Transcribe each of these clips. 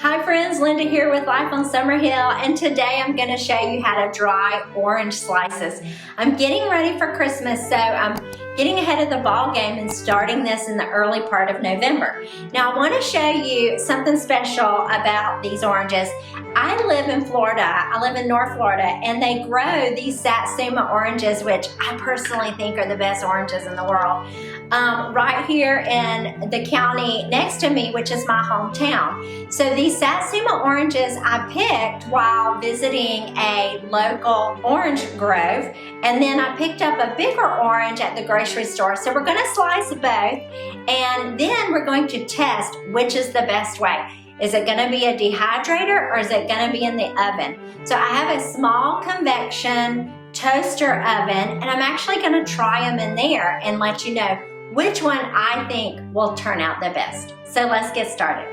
Hi friends, Linda here with Life on Summerhill, and today I'm going to show you how to dry orange slices. I'm getting ready for Christmas, so I'm getting ahead of the ball game and starting this in the early part of November. Now I want to show you something special about these oranges. I live in Florida, I live in North Florida, and they grow these Satsuma oranges, which I personally think are the best oranges in the world, right here in the county next to me, which is my hometown. So these Satsuma oranges I picked while visiting a local orange grove, and then I picked up a bigger orange at the grocery store. So we're going to slice both, and then we're going to test which is the best way. Is it going to be a dehydrator or is it going to be in the oven? So I have a small convection toaster oven, and I'm actually going to try them in there and let you know which one I think will turn out the best. So let's get started.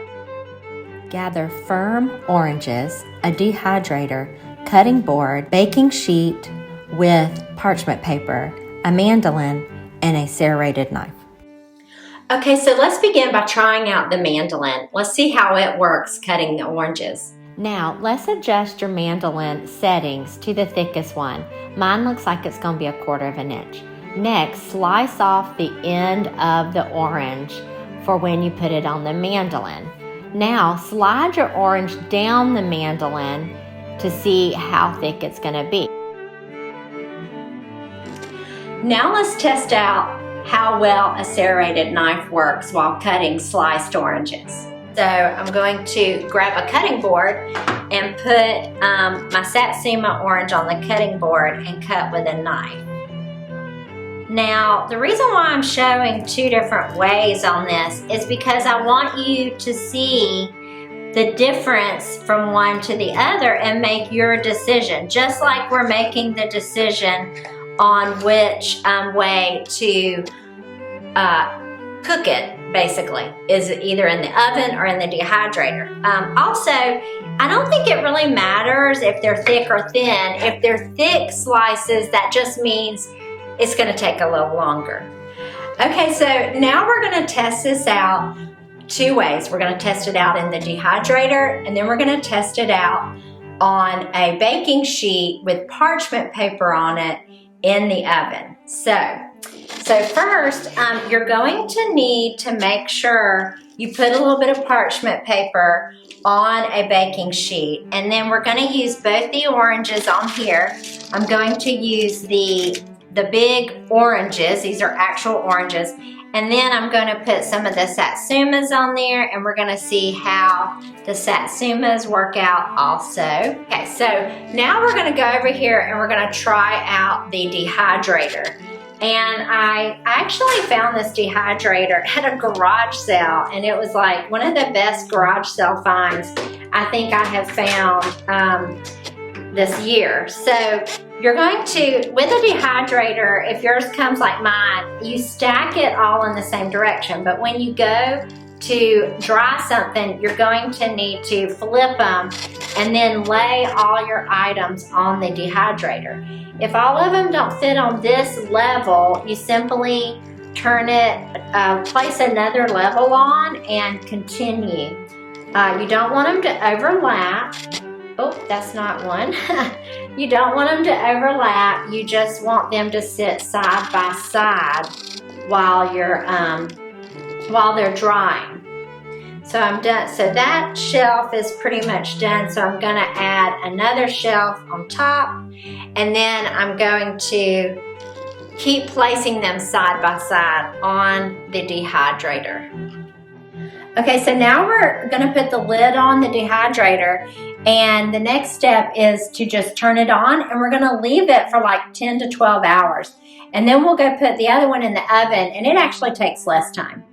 Gather firm oranges, a dehydrator, cutting board, baking sheet with parchment paper, a mandolin, and a serrated knife. Okay, so let's begin by trying out the mandolin. Let's see how it works cutting the oranges. Now, let's adjust your mandolin settings to the thickest one. Mine looks like it's going to be 1/4 of an inch. Next, slice off the end of the orange for when you put it on the mandolin. Now, slide your orange down the mandolin to see how thick it's going to be. Now let's test out how well a serrated knife works while cutting sliced oranges. So I'm going to grab a cutting board and put my Satsuma orange on the cutting board and cut with a knife. Now, the reason why I'm showing two different ways on this is because I want you to see the difference from one to the other and make your decision, just like we're making the decision on which way to cook it, basically. Is it either in the oven or in the dehydrator? Also, I don't think it really matters if they're thick or thin. If they're thick slices, that just means it's going to take a little longer. Okay, so now we're going to test this out two ways. We're going to test it out in the dehydrator, and then we're going to test it out on a baking sheet with parchment paper on it in the oven. So first, you're going to need to make sure you put a little bit of parchment paper on a baking sheet, and then we're going to use both the oranges on here. I'm going to use the big oranges. These are actual oranges. And then I'm going to put some of the Satsumas on there, and we're going to see how the Satsumas work out also. Okay, so now we're going to go over here and we're going to try out the dehydrator. And I actually found this dehydrator at a garage sale, and it was like one of the best garage sale finds I think I have found this year. So you're going to, with a dehydrator, if yours comes like mine, you stack it all in the same direction. But when you go to dry something, you're going to need to flip them and then lay all your items on the dehydrator. If all of them don't fit on this level, you simply turn it, place another level on and continue. You don't want them to overlap. Oh, that's not one. You don't want them to overlap. You just want them to sit side by side while you're while they're drying. So I'm done. So that shelf is pretty much done. So I'm going to add another shelf on top, and then I'm going to keep placing them side by side on the dehydrator. Okay, so now we're going to put the lid on the dehydrator, and the next step is to just turn it on, and we're going to leave it for like 10 to 12 hours. And then we'll go put the other one in the oven, and it actually takes less time.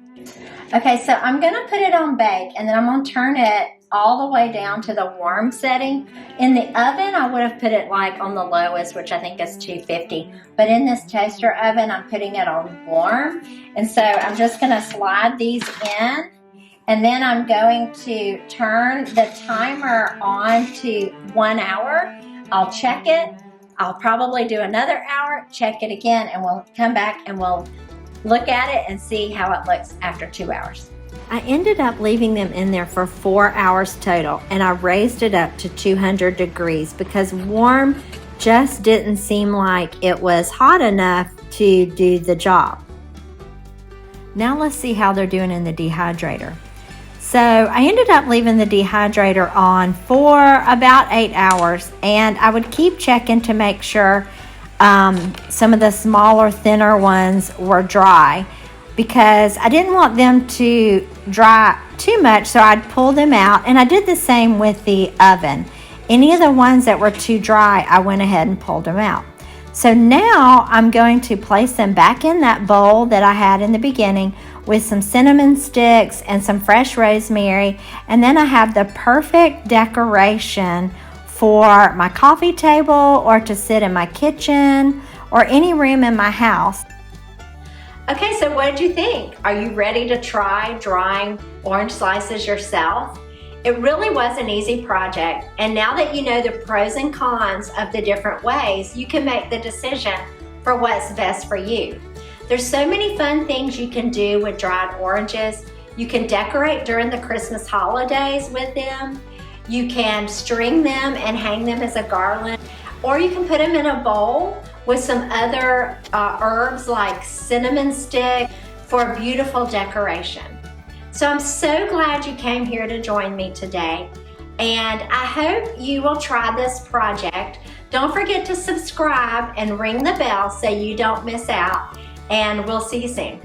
Okay, so I'm going to put it on bake, and then I'm going to turn it all the way down to the warm setting. In the oven, I would have put it like on the lowest, which I think is 250. But in this toaster oven, I'm putting it on warm. And so I'm just going to slide these in. And then I'm going to turn the timer on to 1 hour. I'll check it. I'll probably do another hour, check it again, and we'll come back and we'll look at it and see how it looks after 2 hours. I ended up leaving them in there for 4 hours total, and I raised it up to 200 degrees because warm just didn't seem like it was hot enough to do the job. Now let's see how they're doing in the dehydrator. So I ended up leaving the dehydrator on for about 8 hours, and I would keep checking to make sure some of the smaller, thinner ones were dry, because I didn't want them to dry too much, so I'd pull them out. And I did the same with the oven. Any of the ones that were too dry, I went ahead and pulled them out. So now I'm going to place them back in that bowl that I had in the beginning with some cinnamon sticks and some fresh rosemary. And then I have the perfect decoration for my coffee table, or to sit in my kitchen, or any room in my house. Okay, so what did you think? Are you ready to try drying orange slices yourself? It really was an easy project, and now that you know the pros and cons of the different ways, you can make the decision for what's best for you. There's so many fun things you can do with dried oranges. You can decorate during the Christmas holidays with them. You can string them and hang them as a garland, or you can put them in a bowl with some other herbs like cinnamon stick for a beautiful decoration. So I'm so glad you came here to join me today, and I hope you will try this project. Don't forget to subscribe and ring the bell so you don't miss out, and we'll see you soon.